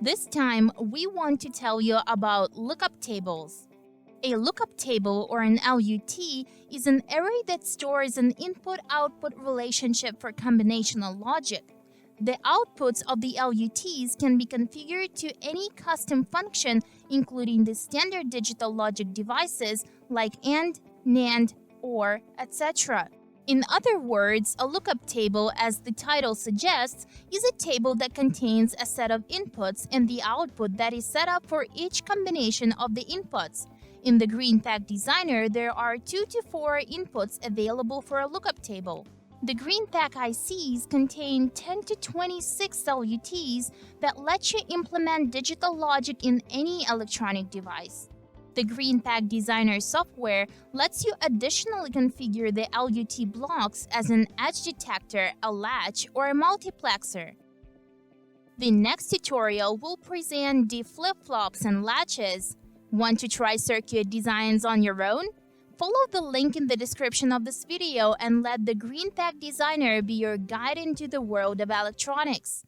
This time, we want to tell you about lookup tables. A lookup table, or an LUT, is an array that stores an input-output relationship for combinational logic. The outputs of the LUTs can be configured to any custom function, including the standard digital logic devices like AND, NAND, OR, etc. In other words, a lookup table, as the title suggests, is a table that contains a set of inputs and the output that is set up for each combination of the inputs. In the GreenPAK Designer, there are 2 to 4 inputs available for a lookup table. The GreenPAK ICs contain 10 to 26 LUTs that let you implement digital logic in any electronic device. The GreenPAK Designer software lets you additionally configure the LUT blocks as an edge detector, a latch, or a multiplexer. The next tutorial will present the flip-flops and latches. Want to try circuit designs on your own? Follow the link in the description of this video and let the GreenPAK Designer be your guide into the world of electronics.